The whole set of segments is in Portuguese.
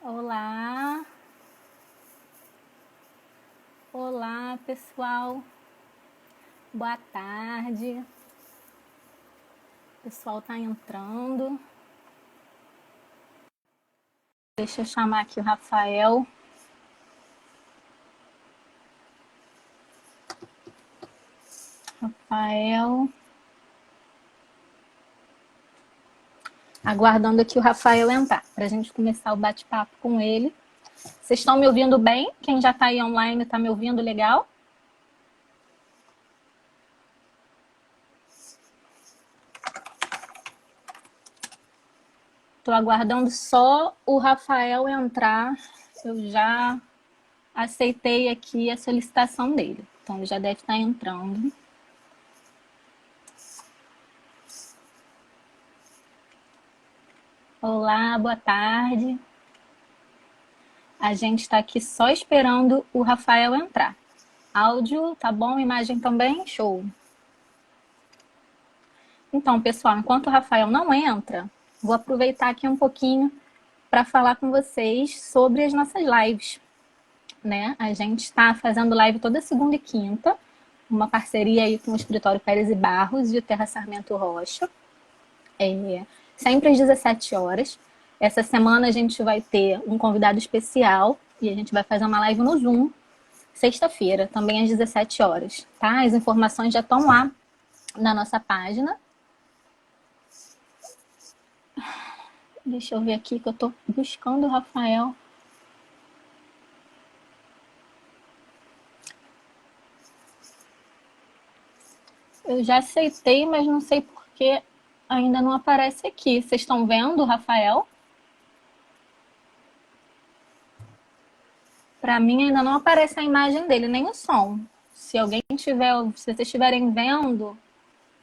Olá, olá pessoal, boa tarde. O pessoal tá entrando. Deixa eu chamar aqui o Rafael. Rafael. Aguardando aqui o Rafael entrar, para a gente começar o bate-papo com ele. Vocês estão me ouvindo bem? Quem já está aí online está me ouvindo legal? Estou aguardando só o Rafael entrar. Eu já aceitei aqui a solicitação dele. Então ele já deve estar entrando. Olá, boa tarde. A gente está aqui só esperando o Rafael entrar. Áudio, tá bom? Imagem também? Show. Então, pessoal, enquanto o Rafael não entra, vou aproveitar aqui um pouquinho para falar com vocês sobre as nossas lives, né? A gente está fazendo live toda segunda e quinta, uma parceria aí com o Escritório Pérez e Barros e o Terra Sarmento Rocha, sempre às 17 horas. Essa semana a gente vai ter um convidado especial e a gente vai fazer uma live no Zoom, sexta-feira, também às 17 horas, tá? As informações já estão lá na nossa página. Deixa eu ver aqui que eu tô buscando o Rafael. Eu já aceitei, mas não sei por que ainda não aparece aqui. Vocês estão vendo o Rafael? Para mim ainda não aparece a imagem dele, nem o som. Se alguém tiver, se vocês estiverem vendo,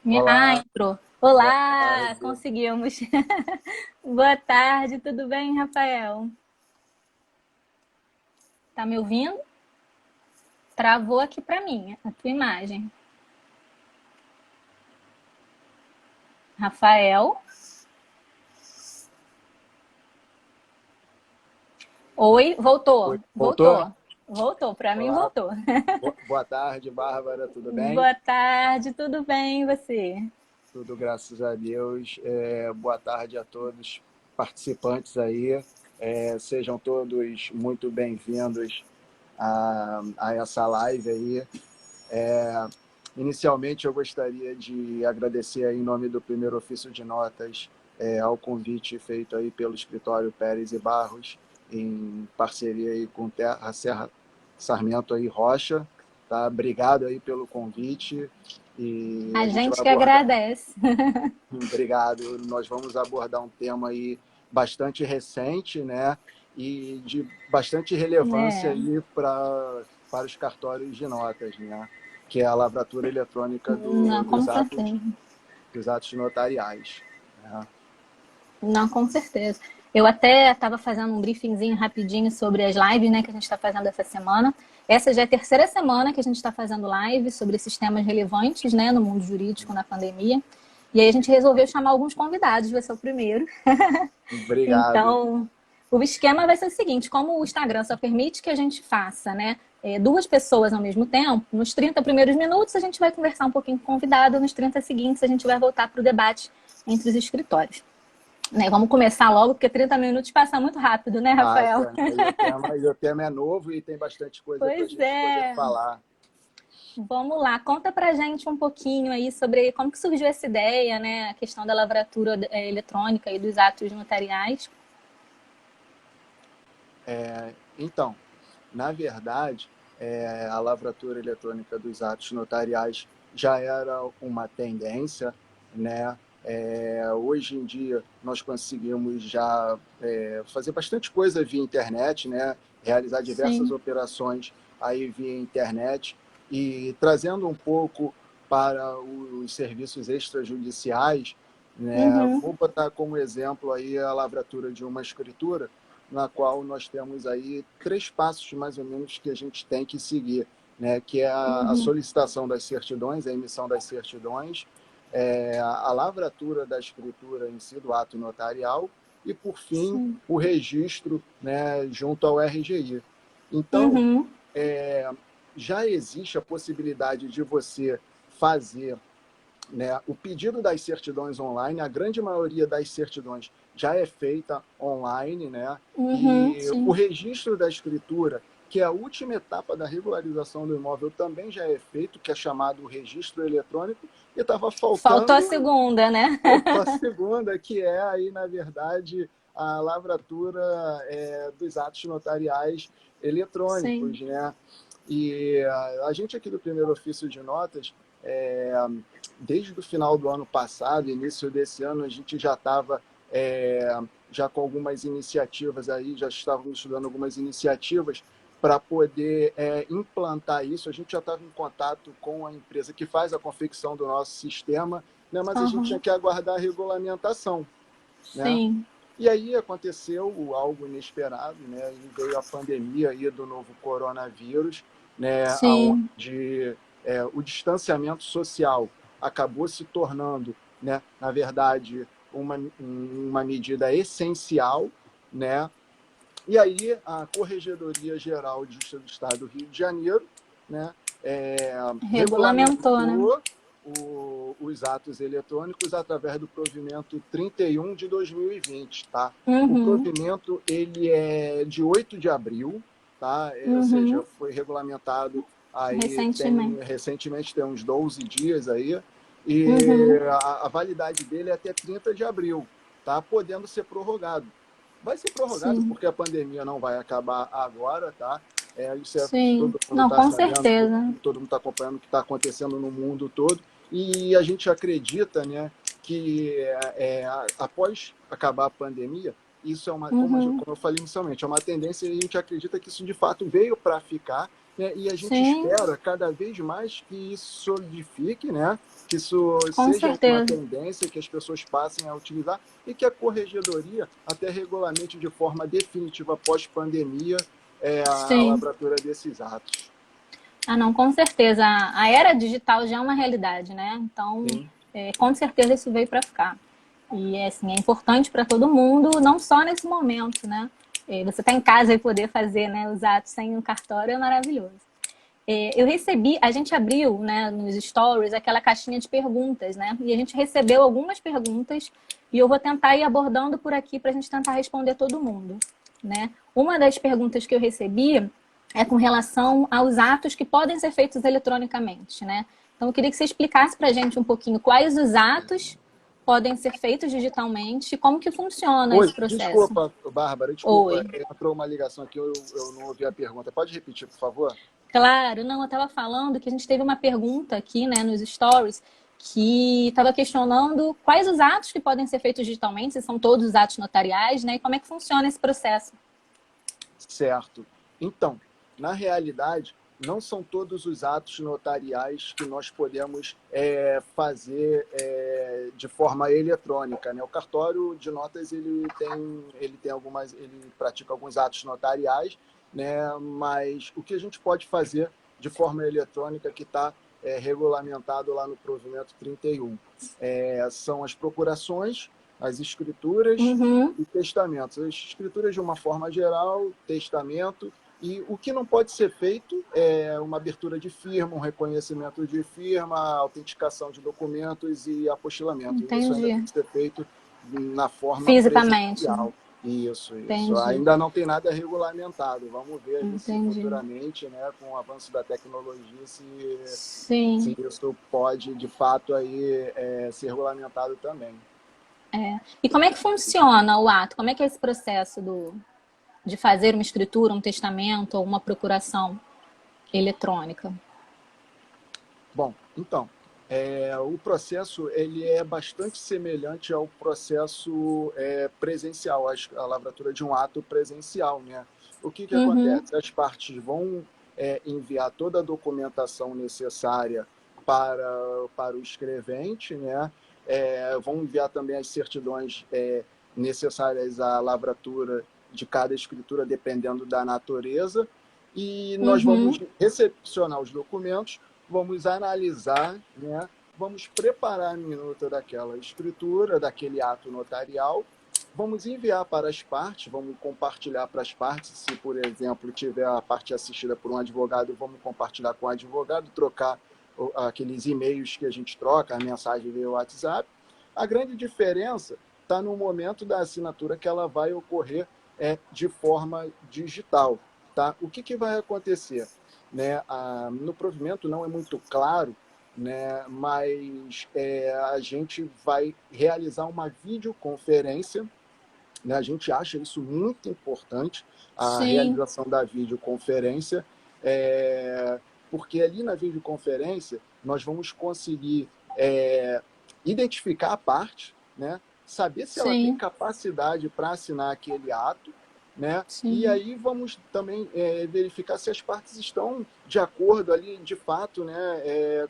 Olá, entrou. boa Olá, tarde. conseguimos. Boa tarde, tudo bem, Rafael? Tá me ouvindo? Travou aqui para mim a tua imagem. Rafael. Oi, voltou. Oi, voltou? Voltou, para mim Olá, voltou. boa tarde, Bárbara, tudo bem? Boa tarde, tudo bem e você? Tudo graças a Deus. Boa tarde a todos participantes aí. Sejam todos muito bem-vindos a essa live aí. Inicialmente, eu gostaria de agradecer aí, em nome do Primeiro Ofício de Notas ao convite feito aí pelo Escritório Pérez e Barros, em parceria aí com a Serra Sarmento aí Rocha. Tá? Obrigado aí pelo convite e A a gente vai gente que abordar. agradece. Obrigado. Nós vamos abordar um tema aí bastante recente, né? E de bastante relevância É, aí para os cartórios de notas, né? Que é a lavratura eletrônica não, com certeza. dos atos notariais, né? Não, com certeza. Eu até estava fazendo um briefingzinho rapidinho sobre as lives, né, que a gente está fazendo essa semana. Essa já é a terceira semana que a gente está fazendo live sobre esses temas relevantes, né, no mundo jurídico, na pandemia. E aí a gente resolveu chamar alguns convidados, vai ser o primeiro. Obrigado. Então, o esquema vai ser o seguinte: como o Instagram só permite que a gente faça, né, duas pessoas ao mesmo tempo, nos 30 primeiros minutos a gente vai conversar um pouquinho com o convidado, nos 30 seguintes a gente vai voltar para o debate entre os escritórios. Né, vamos começar logo, porque 30 minutos passa muito rápido, né, Rafael? Passa, né? E o tema é novo e tem bastante coisa para a Pois gente poder é. falar. Vamos lá, conta pra gente um pouquinho aí sobre como que surgiu essa ideia, né, a questão da lavratura eletrônica e dos atos notariais. Então, na verdade, a lavratura eletrônica dos atos notariais já era uma tendência, né? Hoje em dia, nós conseguimos já fazer bastante coisa via internet, né? Realizar diversas Sim. operações aí via internet e trazendo um pouco para os serviços extrajudiciais, né? Uhum. Vou botar como exemplo aí a lavratura de uma escritura, na qual nós temos aí 3 passos mais ou menos que a gente tem que seguir, né? Que é a Uhum. solicitação das certidões, a emissão das certidões, a lavratura da escritura em si, do ato notarial, e, por fim, Sim. o registro, né, junto ao RGI. Então, já existe a possibilidade de você fazer, né, o pedido das certidões online. A grande maioria das certidões já é feita online, né? E o Sim. registro da escritura, que é a última etapa da regularização do imóvel, também já é feito, que é chamado registro eletrônico, e estava Faltou a faltando segunda, né? a segunda, que é aí, na verdade, a lavratura dos atos notariais eletrônicos, Sim. né? E a gente aqui do primeiro ofício de notas, desde o final do ano passado, início desse ano, a gente já estava já com algumas iniciativas aí, já estávamos estudando algumas iniciativas para poder implantar isso. A gente já estava em contato com a empresa que faz a confecção do nosso sistema, né? Mas a gente tinha que aguardar a regulamentação, né? Sim. E aí aconteceu algo inesperado, né? E veio a pandemia aí do novo coronavírus, né? Sim. Onde o distanciamento social acabou se tornando, né, na verdade, uma medida essencial, né? E aí a Corregedoria Geral de Justiça do Estado do Rio de Janeiro, né, Regulamentou, né? regulamentou os atos eletrônicos através do provimento 31 de 2020, tá? O provimento, ele é de 8 de abril, tá? Ou seja, foi regulamentado aí recentemente, tem uns 12 dias aí, e a validade dele é até 30 de abril, tá? Podendo ser prorrogado. Vai ser prorrogado Sim. porque a pandemia não vai acabar agora, tá? Isso Sim. todo mundo Não, está com sabendo, certeza. todo mundo está acompanhando o que está acontecendo no mundo todo. E a gente acredita, né, que após acabar a pandemia, isso é como eu falei inicialmente, é uma tendência, e a gente acredita que isso de fato veio para ficar, né? E a gente Sim, espera cada vez mais que isso solidifique, né? Que isso com seja uma certeza. tendência, que as pessoas passem a utilizar e que a corregedoria até regulamente de forma definitiva pós-pandemia a Sim. lavratura desses atos. Ah, não, com certeza. A era digital já é uma realidade, né? Então, Sim. com certeza isso veio para ficar. E assim, é importante para todo mundo, não só nesse momento, né? Você tá em casa e poder fazer, né, os atos sem o cartório é maravilhoso. Eu recebi, a gente abriu, né, nos stories aquela caixinha de perguntas, né? E a gente recebeu algumas perguntas e eu vou tentar ir abordando por aqui para a gente tentar responder todo mundo, né? Uma das perguntas que eu recebi é com relação aos atos que podem ser feitos eletronicamente, né? Então eu queria que você explicasse para a gente um pouquinho quais os atos podem ser feitos digitalmente e como que funciona Oi, esse processo. desculpa, Bárbara, desculpa, Oi. entrou uma ligação aqui, eu não ouvi a pergunta. Pode repetir, por favor? Claro, não, eu estava falando que a gente teve uma pergunta aqui, né, nos stories, que estava questionando quais os atos que podem ser feitos digitalmente, se são todos os atos notariais, né, e como é que funciona esse processo. Certo. Então, na realidade, não são todos os atos notariais que nós podemos fazer de forma eletrônica, né? O cartório de notas ele pratica alguns atos notariais, né? Mas o que a gente pode fazer de forma eletrônica que está regulamentado lá no provimento 31 são as procurações, as escrituras e testamentos. As escrituras de uma forma geral, testamento, e o que não pode ser feito é uma abertura de firma, um reconhecimento de firma, autenticação de documentos e apostilamento. Isso ainda tem Entendi. que ser feito na forma Fisicamente, né? presencial. Isso. Entendi. Ainda não tem nada regulamentado. Vamos ver aí se Entendi. futuramente, né, com o avanço da tecnologia, se Sim. isso pode, de fato, aí, ser regulamentado também. E como é que funciona o ato? Como é que é esse processo de fazer uma escritura, um testamento ou uma procuração eletrônica? Bom, então, o processo ele é bastante semelhante ao processo presencial, a lavratura de um ato presencial, né? O que acontece? As partes vão enviar toda a documentação necessária para o escrevente, né? Vão enviar também as certidões necessárias à lavratura de cada escritura, dependendo da natureza, e nós vamos recepcionar os documentos, vamos analisar, né? Vamos preparar a minuta daquela escritura, daquele ato notarial, vamos enviar para as partes, vamos compartilhar para as partes. Se, por exemplo, tiver a parte assistida por um advogado, vamos compartilhar com o advogado, trocar aqueles e-mails que a gente troca, a mensagem via WhatsApp. A grande diferença está no momento da assinatura, que ela vai ocorrer de forma digital. Tá? O que vai acontecer? Né? No provimento não é muito claro, né? Mas a gente vai realizar uma videoconferência, né? A gente acha isso muito importante, a Sim, realização da videoconferência, porque ali na videoconferência nós vamos conseguir identificar a parte, né? Saber se ela tem sim, capacidade para assinar aquele ato, né? E sim, aí vamos também verificar se as partes estão de acordo ali, de fato, né?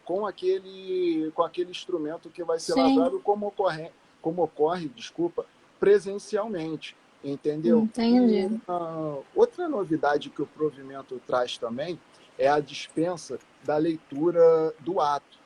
Com aquele instrumento que vai ser sim, lavrado, como ocorre, desculpa, presencialmente, entendeu? E entendi. outra novidade que o provimento traz também é a dispensa da leitura do ato.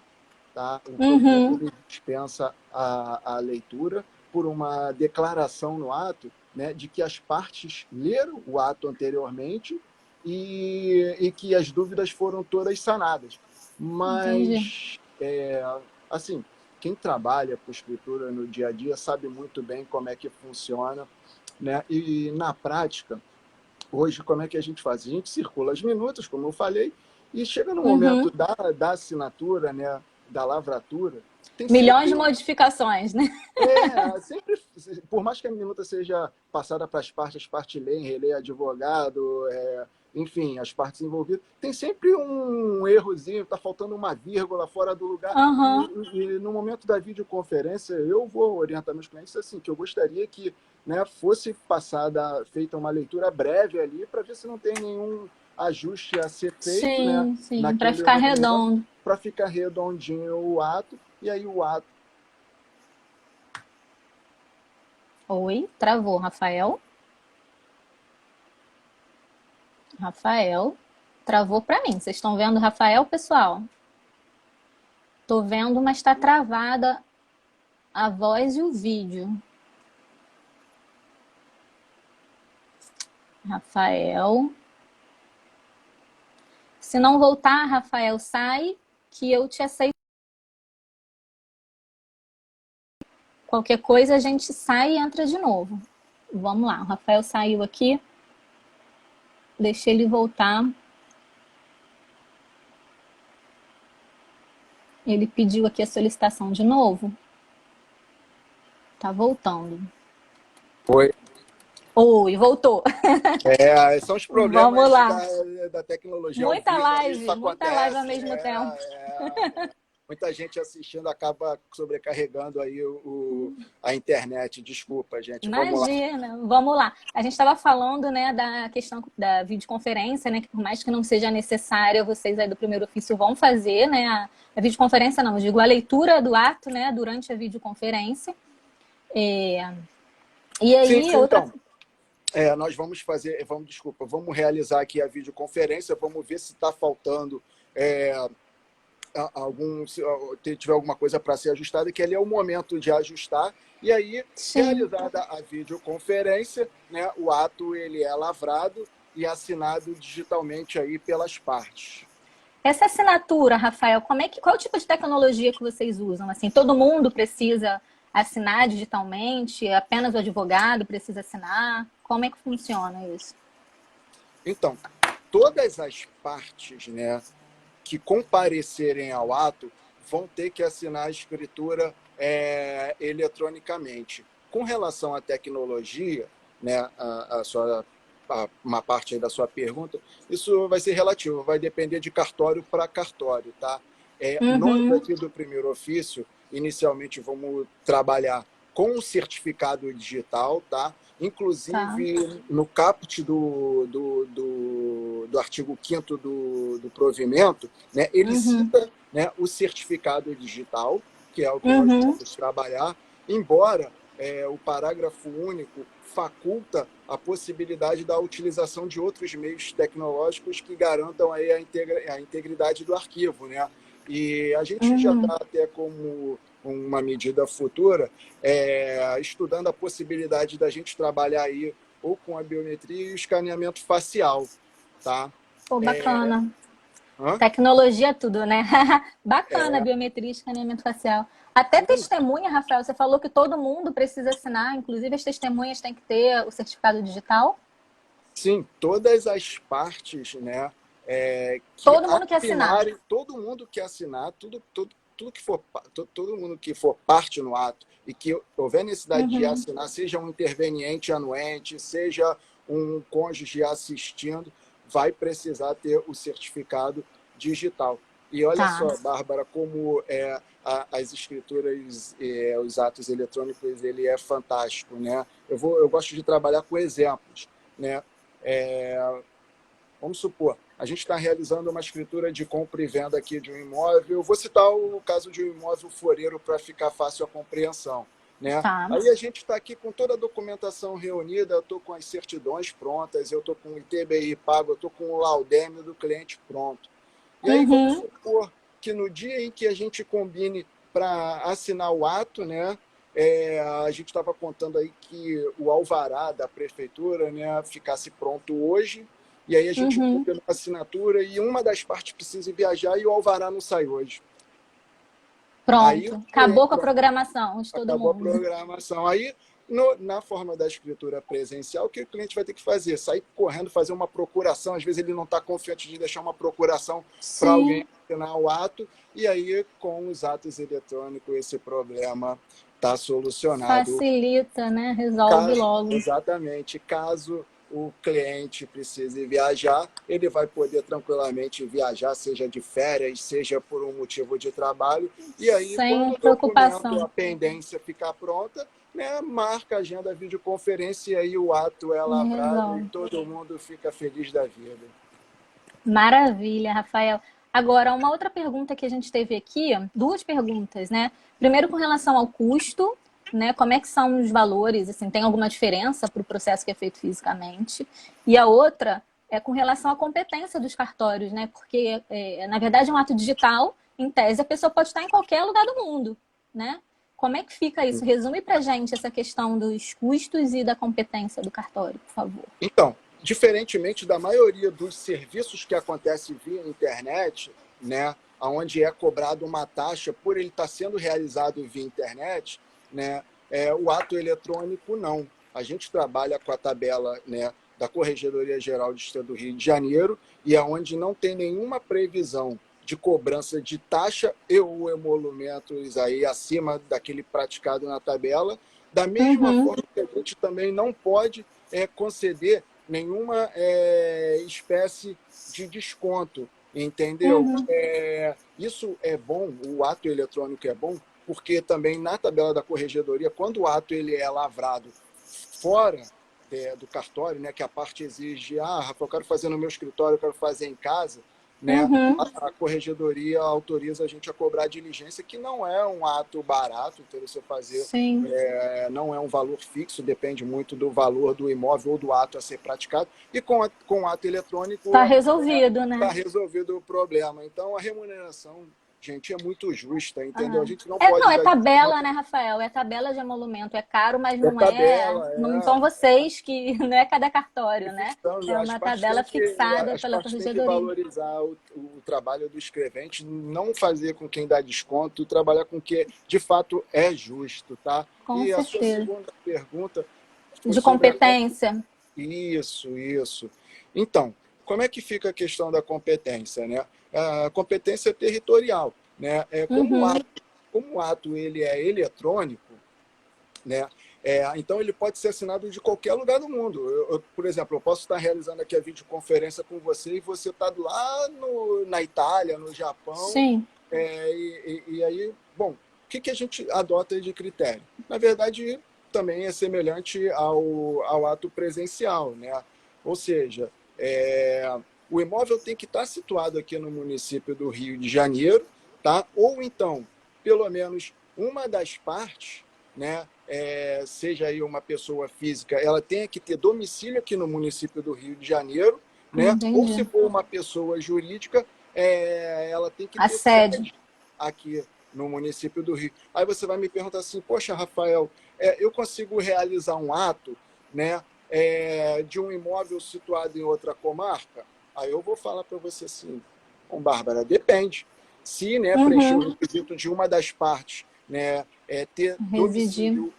Tá? O provimento Uhum, ele dispensa a leitura por uma declaração no ato, né, de que as partes leram o ato anteriormente e que as dúvidas foram todas sanadas. entendi. Mas, assim, quem trabalha com escritura no dia a dia sabe muito bem como é que funciona, né? E na prática, hoje, como é que a gente faz? A gente circula as minutas, como eu falei, e chega no momento Uhum. da assinatura, né, da lavratura, tem Milhões sempre de modificações, né? sempre, por mais que a minuta seja passada para as partes leem, relê advogado, enfim, as partes envolvidas, tem sempre um errozinho, está faltando uma vírgula fora do lugar. Aham, E no momento da videoconferência, eu vou orientar meus clientes assim, que eu gostaria que, né, fosse feita uma leitura breve ali, para ver se não tem nenhum ajuste a ser feito, né, sim, sim, para naquele ficar momento, redondo. para ficar redondinho o ato, e aí o ato. Oi, travou, Rafael. Rafael, travou para mim. Vocês estão vendo o Rafael, pessoal? Tô vendo, mas está travada a voz e o vídeo. Rafael. Se não voltar, Rafael, sai que eu te aceito. Qualquer coisa a gente sai e entra de novo. Vamos lá, o Rafael saiu aqui. Deixei ele voltar. Ele pediu aqui a solicitação de novo. Tá voltando. Foi. Oi, voltou. São os Vamos problemas lá. da tecnologia ao vivo, aí isso Muita live ao acontece. mesmo tempo. Muita gente assistindo acaba sobrecarregando aí a internet. Desculpa, gente. Vamos lá. Imagina, vamos lá. A gente estava falando, né, da questão da videoconferência, né, que por mais que não seja necessária, vocês aí do primeiro ofício vão fazer, né, a videoconferência não, eu digo a leitura do ato, né, durante a videoconferência. E Sim, aí, sim, outra. então. Nós vamos realizar aqui a videoconferência, vamos ver se está faltando se tiver alguma coisa para ser ajustada, que ali é o momento de ajustar, e aí, Sim. realizada a videoconferência, né, o ato ele é lavrado e assinado digitalmente aí pelas partes. Essa assinatura, Rafael, qual tipo de tecnologia que vocês usam? Assim, todo mundo precisa assinar digitalmente? Apenas o advogado precisa assinar? Como é que funciona isso? Então, todas as partes, né, que comparecerem ao ato vão ter que assinar a escritura eletronicamente. Com relação à tecnologia, né, uma parte aí da sua pergunta, isso vai ser relativo, vai depender de cartório para cartório, tá? Nós Uhum, aqui do primeiro ofício, inicialmente vamos trabalhar com o certificado digital, tá? tá. Inclusive, no caput do artigo 5º do provimento, né, ele Uhum, cita, né, o certificado digital, que é o que nós uhum. vamos trabalhar, embora o parágrafo único faculta a possibilidade da utilização de outros meios tecnológicos que garantam aí a integridade do arquivo, né? E a gente já está até como uma medida futura, estudando a possibilidade da gente trabalhar aí ou com a biometria e o escaneamento facial, tá? Pô, bacana. Hã? Tecnologia é tudo, né? Bacana, É, biometria e escaneamento facial. Até sim, testemunha, Rafael, você falou que todo mundo precisa assinar, inclusive as testemunhas têm que ter o certificado digital. sim, todas as partes, né, que Todo mundo quer assinar. assinarem, todo mundo que assinar, tudo que for, todo mundo que for parte no ato e que houver necessidade de Uhum. assinar, seja um interveniente anuente, seja um cônjuge assistindo, vai precisar ter o certificado digital. E olha Tá. só, Bárbara, como as escrituras, os atos eletrônicos, ele é fantástico, né? Eu gosto de trabalhar com exemplos, né? É, Vamos supor, a gente está realizando uma escritura de compra e venda aqui de um imóvel. Eu vou citar o caso de um imóvel foreiro para ficar fácil a compreensão. Né? Tá. Aí a gente está aqui com toda a documentação reunida, eu estou com as certidões prontas, eu estou com o ITBI pago, eu estou com o laudêmio do cliente pronto. E aí vamos Uhum. supor que no dia em que a gente combine para assinar o ato, né, a gente estava contando aí que o alvará da prefeitura, né, ficasse pronto hoje, e aí a gente Uhum. cumpre a assinatura e uma das partes precisa viajar e o alvará não sai hoje. Aí o Pronto. cliente, Acabou com a programação de todo acabou a mundo. programação. Aí, na forma da escritura presencial, o que o cliente vai ter que fazer? Sair correndo, fazer uma procuração. Às vezes ele não está confiante de deixar uma procuração para alguém Sim. assinar o ato. E aí, com os atos eletrônicos, esse problema está solucionado. Facilita, né? Resolve Caso, logo. exatamente, caso o cliente precise viajar, ele vai poder tranquilamente viajar, seja de férias, seja por um motivo de trabalho. E aí, Sem quando o documento, a preocupação. pendência ficar pronta, né, marca a agenda videoconferência e aí o ato é E lavrado e resolve. todo mundo fica feliz da vida. Maravilha, Rafael. Agora, uma outra pergunta que a gente teve aqui, duas perguntas, né? Primeiro, com relação ao custo, né? Como é que são os valores? Assim, tem alguma diferença para o processo que é feito fisicamente? E a outra é com relação à competência dos cartórios, né? Porque, na verdade, é um ato digital, em tese, a pessoa pode estar em qualquer lugar do mundo, né? Como é que fica isso? Resume para gente essa questão dos custos e da competência do cartório, por favor. Então, diferentemente da maioria dos serviços que acontecem via internet, né, onde é cobrado uma taxa por ele estar sendo realizado via internet, né, o ato eletrônico não. A gente trabalha com a tabela, né, da Corregedoria Geral do Estado do Rio de Janeiro e é onde não tem nenhuma previsão de cobrança de taxa e ou emolumentos aí acima daquele praticado na tabela. Da mesma Uhum, forma que a gente também não pode conceder nenhuma espécie de desconto, entendeu? uhum, Isso é bom, o ato eletrônico é bom, porque também na tabela da corregedoria, quando o ato ele é lavrado fora do cartório, né, que a parte exige, Rafa, eu quero fazer no meu escritório, eu quero fazer em casa, né, uhum. a corregedoria autoriza a gente a cobrar diligência, que não é um ato barato, então você fazer Sim. não é um valor fixo, depende muito do valor do imóvel ou do ato a ser praticado. E com o ato eletrônico Tá resolvido, está né? resolvido o problema. Então, a remuneração, gente, é muito justa, entendeu? A Ah. gente não Não, pode é dar tabela, desconto. né, Rafael? É tabela de emolumento. É caro, mas É não é. tabela, Não são vocês que. Não é cada cartório, né? Então, É as uma partes tabela têm que, fixada as pela partes têm que corregedoria. valorizar o trabalho do escrevente, não fazer com quem dá desconto, trabalhar com quem de fato é justo, tá? Com E a sua certeza. segunda pergunta foi De sobre a competência. Isso, isso. Então, como é que fica a questão da competência, né? A competência territorial, né? Uhum. Como o ato ele é eletrônico, né? Então ele pode ser assinado de qualquer lugar do mundo. Por exemplo, eu posso estar realizando aqui a videoconferência com você e você está lá na Itália, no Japão, Sim. e aí, bom, o que a gente adota de critério? Na verdade, também é semelhante ao ato presencial, né? Ou seja, o imóvel tem que estar situado aqui no município do Rio de Janeiro, tá? Ou então, pelo menos uma das partes, né? Seja aí uma pessoa física, ela tem que ter domicílio aqui no município do Rio de Janeiro, né? Ou se Entendi. for uma pessoa jurídica, ela tem que A ter sede. sede aqui no município do Rio. Aí você vai me perguntar assim, poxa, Rafael, eu consigo realizar um ato, né, de um imóvel situado em outra comarca? Aí eu vou falar para você assim, bom, Bárbara, depende. Se, né, preencher o requisito de uma das partes, né, ter Residir. domicílio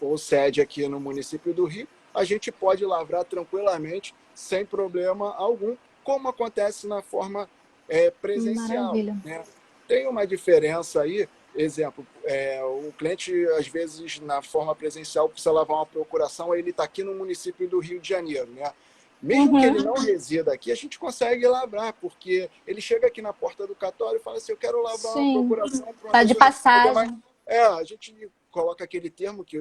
ou sede aqui no município do Rio, a gente pode lavrar tranquilamente, sem problema algum, como acontece na forma presencial. Maravilha. Né? Tem uma diferença aí, exemplo, o cliente, às vezes, na forma presencial, precisa lavar uma procuração, ele está aqui no município do Rio de Janeiro, né? Mesmo que ele não resida aqui, a gente consegue lavrar, porque ele chega aqui na porta do cartório e fala assim, eu quero lavrar uma procuração para uma Tá de pessoa que não passagem. a gente coloca aquele termo que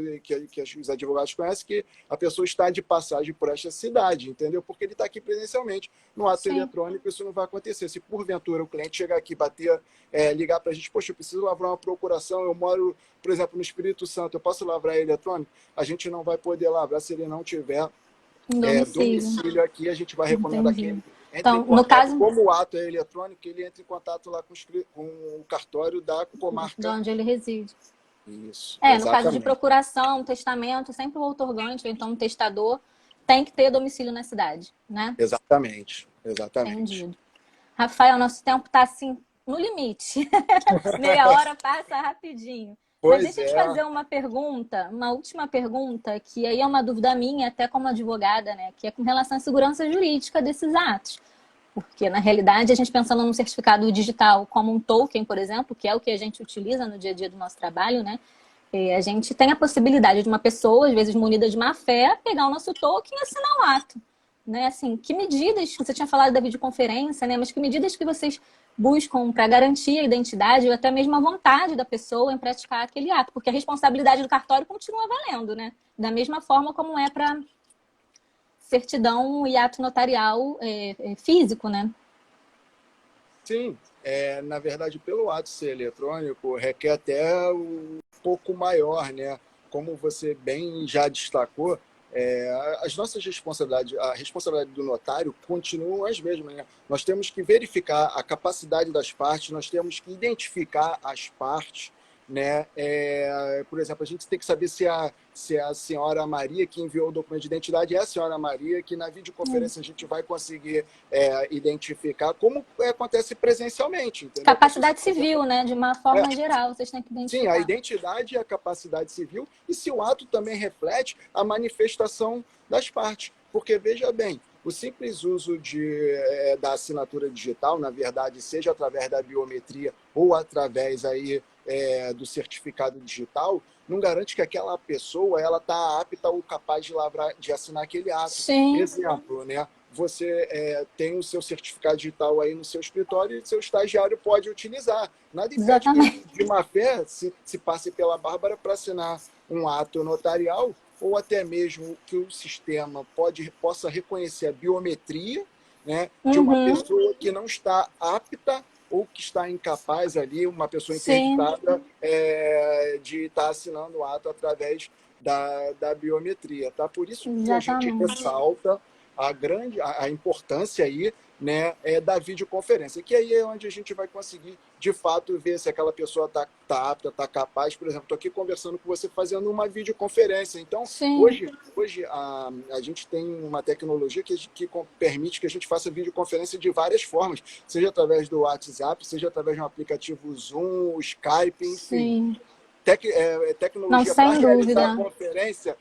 os advogados conhecem, que a pessoa está de passagem por esta cidade, entendeu? Porque ele está aqui presencialmente. No ato eletrônico, isso não vai acontecer. Se, porventura, o cliente chegar aqui, bater, ligar para a gente, poxa, eu preciso lavrar uma procuração, eu moro, por exemplo, no Espírito Santo, eu posso lavrar eletrônico? A gente não vai poder lavrar se ele não tiver domicílio aqui, a gente vai recomendar que ele entre em contato. No caso, como o ato é eletrônico, ele entra em contato lá com o cartório da comarca. De onde ele reside. Isso. No caso de procuração, testamento, sempre o outorgante, ou então o testador, tem que ter domicílio na cidade, né? Exatamente. Entendido. Rafael, nosso tempo está assim, no limite. Meia hora passa rapidinho. Mas deixa eu te fazer uma pergunta, uma última pergunta, que aí é uma dúvida minha, até como advogada, né? Que é com relação à segurança jurídica desses atos. Porque, na realidade, a gente pensando num certificado digital como um token, por exemplo, que é o que a gente utiliza no dia a dia do nosso trabalho, né? A gente tem a possibilidade de uma pessoa, às vezes munida de má fé, pegar o nosso token e assinar o ato. Né? Assim, que medidas, você tinha falado da videoconferência, né? Mas que medidas que vocês buscam para garantir a identidade ou até mesmo a vontade da pessoa em praticar aquele ato? Porque a responsabilidade do cartório continua valendo, né? Da mesma forma como é para certidão e ato notarial físico, né? Sim, na verdade, pelo ato ser eletrônico, requer até um pouco maior, né? Como você bem já destacou, as nossas responsabilidades, a responsabilidade do notário continuam as mesmas, né? Nós temos que verificar a capacidade das partes, nós temos que identificar as partes, né? Por exemplo, a gente tem que saber se a senhora Maria que enviou o documento de identidade é a senhora Maria, que na videoconferência a gente vai conseguir identificar como acontece presencialmente. Entendeu? Capacidade civil, né? De uma forma geral, vocês têm que identificar. Sim, a identidade e a capacidade civil, e se o ato também reflete a manifestação das partes. Porque, veja bem, o simples uso da assinatura digital, na verdade, seja através da biometria ou através aí, do certificado digital, não garante que aquela pessoa está apta ou capaz de assinar aquele ato. Sim. Exemplo, né? Você tem o seu certificado digital aí no seu escritório e seu estagiário pode utilizar. Nada impede que, de má fé, se passe pela Bárbara para assinar um ato notarial, ou até mesmo que o sistema possa reconhecer a biometria, né, de uma pessoa que não está apta ou que está incapaz ali, uma pessoa interditada, de estar assinando o ato através da biometria. Tá? Por isso que a gente ressalta a importância aí, né, da videoconferência, que aí é onde a gente vai conseguir, de fato, ver se aquela pessoa está apta, está capaz. Por exemplo, estou aqui conversando com você fazendo uma videoconferência. Então, hoje a gente tem uma tecnologia que permite que a gente faça videoconferência de várias formas, seja através do WhatsApp, seja através de um aplicativo Zoom, Skype, enfim. Tecnologia para realizar a conferência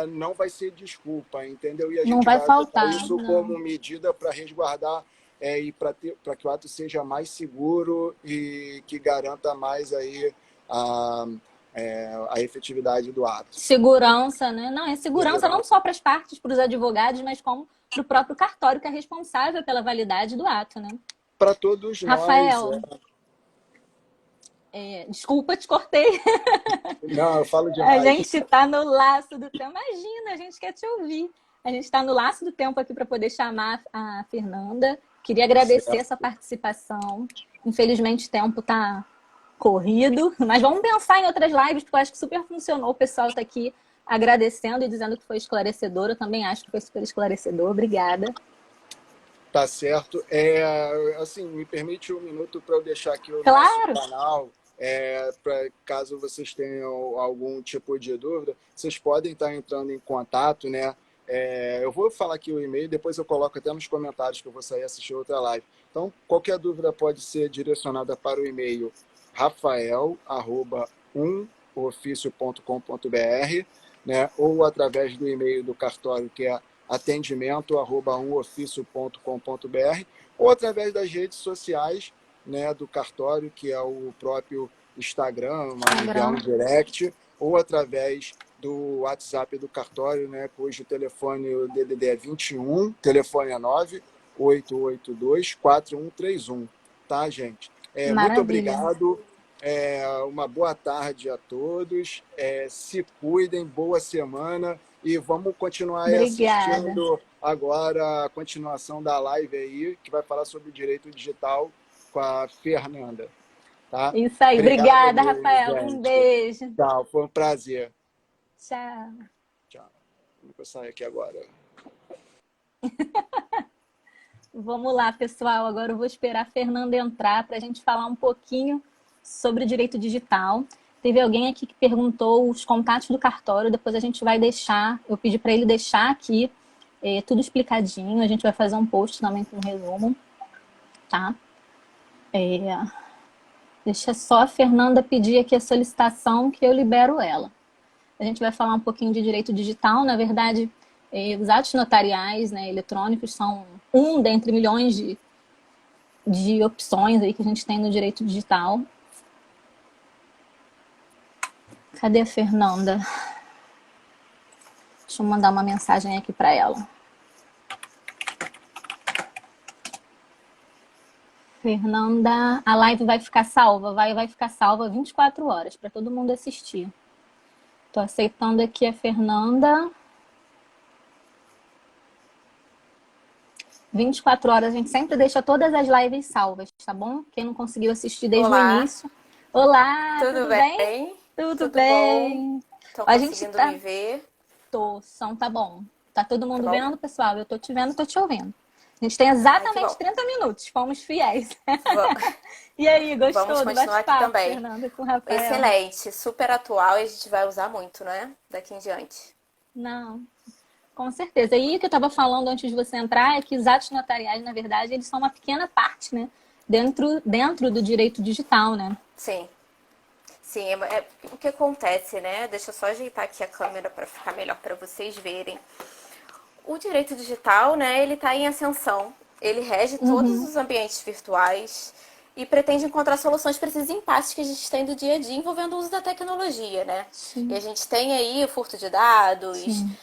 não vai ser desculpa, entendeu? E a gente vai faltar isso como medida para resguardar e para que o ato seja mais seguro e que garanta mais aí a efetividade do ato. Segurança, né? Não, é segurança não só para as partes, para os advogados, mas como para o próprio cartório, que é responsável pela validade do ato, né? Para todos Rafael, nós. Desculpa, te cortei. Não, eu falo demais. A gente está no laço do tempo. Imagina, a gente quer te ouvir. A gente está no laço do tempo aqui para poder chamar a Fernanda. Queria agradecer essa participação. Infelizmente, o tempo está corrido, mas vamos pensar em outras lives, porque eu acho que super funcionou. O pessoal está aqui agradecendo e dizendo que foi esclarecedor. Eu também acho que foi super esclarecedor. Obrigada. Tá certo. Assim, me permite um minuto para eu deixar aqui o nosso Claro, canal, para caso vocês tenham algum tipo de dúvida, vocês podem estar entrando em contato, né? Eu vou falar aqui o e-mail, depois eu coloco até nos comentários que eu vou sair assistir outra live. Então, qualquer dúvida pode ser direcionada para o e-mail rafael@umoficio.com.br, né? Ou através do e-mail do cartório, que é atendimento@umoficio.com.br, ou através das redes sociais, né, do cartório, que é o próprio Instagram, enviar um Instagram. direct, ou através do WhatsApp do cartório, né, cujo telefone, o DDD é 21, telefone é 988244131, tá, gente? Muito Maravilha. obrigado, uma boa tarde a todos, se cuidem, boa semana, e vamos continuar aí Obrigada. assistindo agora a continuação da live aí, que vai falar sobre direito digital com a Fernanda, tá? Isso aí. Obrigado Obrigada, mesmo, Rafael. Um gente. beijo. Tchau, foi um prazer. Tchau. Tchau. Como que eu saio aqui agora? Vamos lá, pessoal. Agora eu vou esperar a Fernanda entrar para a gente falar um pouquinho sobre direito digital. Teve alguém aqui que perguntou os contatos do cartório, depois a gente vai deixar, eu pedi para ele deixar aqui tudo explicadinho, a gente vai fazer um post também com um resumo, tá? Deixa só a Fernanda pedir aqui a solicitação que eu libero ela. A gente vai falar um pouquinho de direito digital, na verdade, os atos notariais, né, eletrônicos são um dentre milhões de opções aí que a gente tem no direito digital. Cadê a Fernanda? Deixa eu mandar uma mensagem aqui para ela. Fernanda, a live vai ficar salva? Vai ficar salva 24 horas para todo mundo assistir. Tô aceitando aqui a Fernanda. 24 horas, a gente sempre deixa todas as lives salvas, tá bom? Quem não conseguiu assistir desde o Olá, início. Olá, tudo tudo bem? bem? Tudo Tudo bom? bem. Estão A gente conseguindo tá. me ver? Tô, som tá bom. Tá todo Tá mundo bom? vendo, pessoal? Eu tô te vendo, tô te ouvindo. A gente tem Ai, que exatamente bom. 30 minutos, fomos fiéis. Va- E aí, Vamos gostou do continuar aqui bate-papo, também. Fernanda, com o Rafael? Excelente, super atual e a gente vai usar muito, né? Daqui em diante. Não, com certeza. E o que eu estava falando antes de você entrar é que os atos notariais, na verdade, eles são uma pequena parte, né? Dentro do direito digital, né? Sim, sim, o que acontece, né? Deixa eu só ajeitar aqui a câmera para ficar melhor para vocês verem. O direito digital, né, ele está em ascensão. Ele rege todos Uhum, os ambientes virtuais e pretende encontrar soluções para esses impasses que a gente tem do dia a dia envolvendo o uso da tecnologia, né? E a sim, gente tem aí o furto de dados, sim,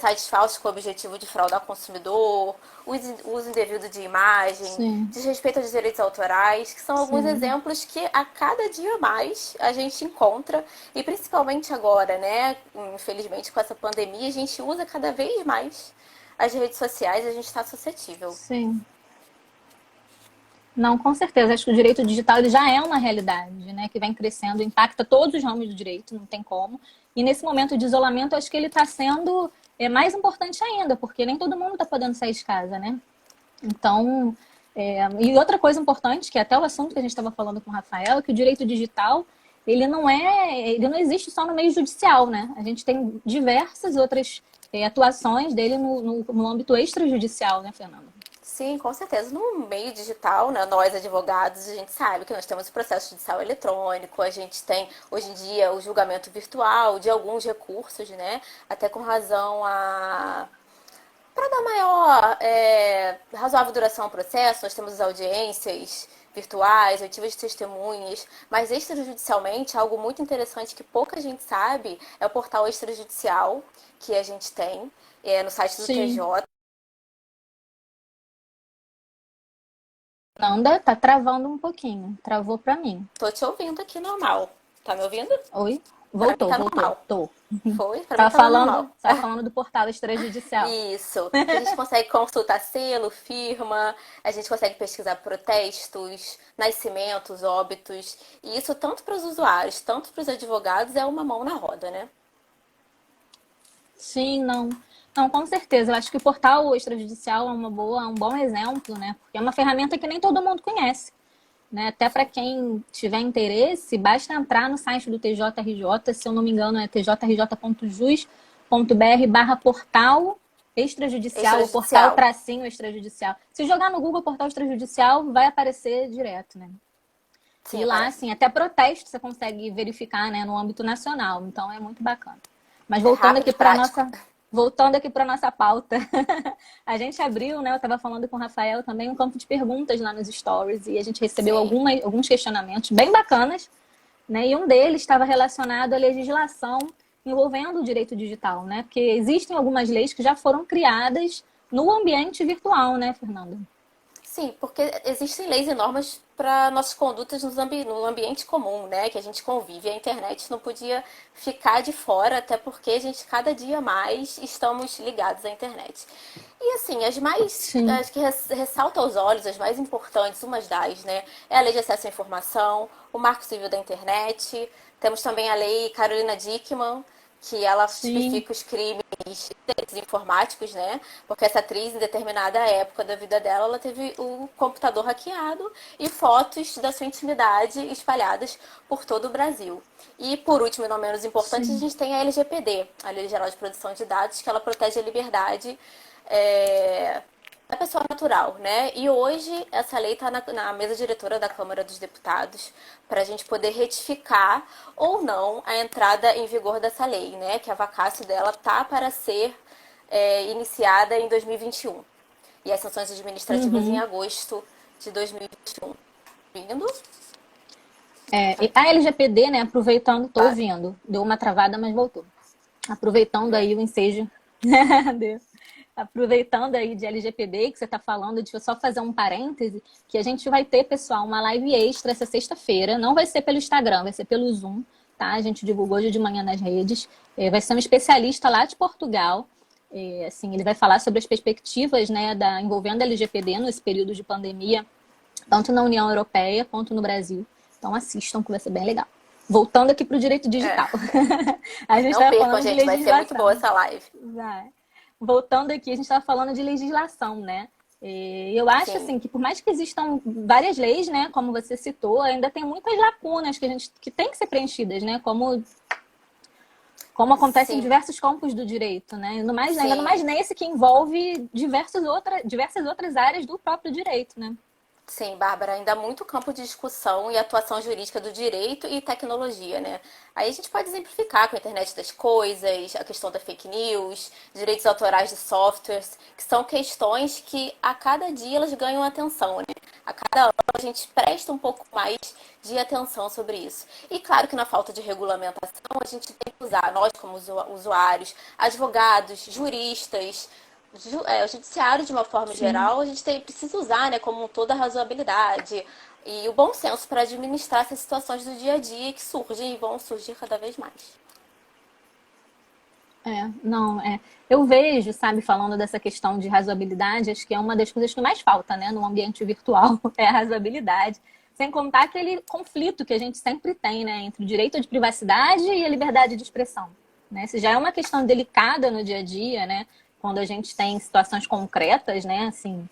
sites falsos com o objetivo de fraudar o consumidor, uso indevido de imagem, sim, desrespeito aos direitos autorais, que são alguns sim. exemplos que a cada dia mais a gente encontra, e principalmente agora, né? Infelizmente com essa pandemia, a gente usa cada vez mais as redes sociais, a gente está suscetível. Sim. Não, com certeza. Acho que o direito digital ele já é uma realidade, né? Que vem crescendo, impacta todos os ramos do direito, não tem como. E nesse momento de isolamento, acho que ele está sendo mais importante ainda, porque nem todo mundo está podendo sair de casa, né? Então, e outra coisa importante, que é até o assunto que a gente estava falando com o Rafael, é que o direito digital, ele não existe só no meio judicial, né? A gente tem diversas outras atuações dele no âmbito extrajudicial, né, Fernanda? Sim, com certeza. No meio digital, né, nós advogados, a gente sabe que nós temos o processo judicial eletrônico, a gente tem hoje em dia o julgamento virtual de alguns recursos, né? Até com razão a para dar maior, razoável duração ao processo, nós temos as audiências virtuais, oitivas de testemunhas, mas extrajudicialmente, algo muito interessante que pouca gente sabe é o portal extrajudicial que a gente tem no site do Sim. TJ. Fernanda, tá travando um pouquinho. Travou para mim. Tô te ouvindo aqui normal. Tá me ouvindo? Oi? Pra mim Voltou, tá voltou. normal. Tô. Foi? Pra mim tava normal. Tava falando do portal extrajudicial. Isso. Que a gente consegue consultar selo, firma, a gente consegue pesquisar protestos, nascimentos, óbitos. E isso tanto para os usuários, tanto para os advogados, é uma mão na roda, né? Sim, não. Então, com certeza, eu acho que o portal extrajudicial é um bom exemplo, né? Porque é uma ferramenta que nem todo mundo conhece, né? Até para quem tiver interesse, basta entrar no site do TJRJ, se eu não me engano, é tjrj.jus.br/portal extrajudicial, ou portal Extrajudicial. tracinho extrajudicial. Se jogar no Google portal extrajudicial, vai aparecer direto, né? Sim, E lá, aparece. assim, até protesto você consegue verificar, né, no âmbito nacional. Então, é muito bacana. Mas É rápido e prático. voltando aqui para nossa pauta, a gente abriu, né? Eu estava falando com o Rafael também um campo de perguntas lá nos stories e a gente recebeu Sim. alguns questionamentos bem bacanas, né? E um deles estava relacionado à legislação envolvendo o direito digital, né? Porque existem algumas leis que já foram criadas no ambiente virtual, né, Fernanda? Sim, porque existem leis e normas para nossas condutas no ambiente comum, né? Que a gente convive. A internet não podia ficar de fora, até porque a gente cada dia mais estamos ligados à internet. E assim, Sim, as que ressaltam aos olhos, as mais importantes, umas das, né? É a Lei de Acesso à Informação, o Marco Civil da Internet, temos também a Lei Carolina Dickmann, que ela sim, tipifica os crimes delitos informáticos, né? Porque essa atriz, em determinada época da vida dela, ela teve o computador hackeado e fotos da sua intimidade espalhadas por todo o Brasil. E, por último e não menos importante, a sim. gente tem a LGPD, a Lei Geral de Proteção de Dados, que ela protege a liberdade da pessoa natural, né? E hoje essa lei está na mesa diretora da Câmara dos Deputados para a gente poder retificar ou não a entrada em vigor dessa lei, né? Que a vacácio dela tá para ser iniciada em 2021. E as sanções administrativas em Uhum. agosto de 2021. Vindo? E a LGPD, né, aproveitando, tô Claro. ouvindo, deu uma travada, mas voltou. Aproveitando É. aí o ensejo, Deus. Aproveitando aí de LGPD que você está falando, deixa eu só fazer um parêntese, que a gente vai ter, pessoal, uma live extra essa sexta-feira, não vai ser pelo Instagram, vai ser pelo Zoom, tá? A gente divulgou hoje de manhã nas redes, vai ser um especialista lá de Portugal, assim, ele vai falar sobre as perspectivas, né, envolvendo a LGPD nesse período de pandemia, tanto na União Europeia quanto no Brasil. Então assistam, que vai ser bem legal. Voltando aqui para o direito É. digital. A gente Não estava percam, falando de gente, vai ser muito boa legislação. essa live. Vai. Voltando aqui, a gente estava falando de legislação, né? E eu acho Sim, assim que por mais que existam várias leis, né, como você citou, ainda tem muitas lacunas que tem que ser preenchidas, né? Como acontece em sim, diversos campos do direito, né? Ainda sim. mais nesse que envolve diversas outras áreas do próprio direito, né? Sim, Bárbara, ainda há muito campo de discussão e atuação jurídica do direito e tecnologia, né? Aí a gente pode exemplificar com a internet das coisas, a questão da fake news, direitos autorais de softwares, que são questões que a cada dia elas ganham atenção, né? A cada ano a gente presta um pouco mais de atenção sobre isso. E claro que na falta de regulamentação a gente tem que usar, nós como usuários, advogados, juristas, o judiciário, de uma forma Sim. geral, a gente precisa usar, né, como toda a razoabilidade e o bom senso para administrar essas situações do dia a dia que surgem e vão surgir cada vez mais. Não, é. Eu vejo, sabe, falando dessa questão de razoabilidade, acho que é uma das coisas que mais falta, né, no ambiente virtual, é a razoabilidade. Sem contar aquele conflito que a gente sempre tem, né, entre o direito de privacidade e a liberdade de expressão, né? Se já é uma questão delicada no dia a dia, né, quando a gente tem situações concretas, né, assim,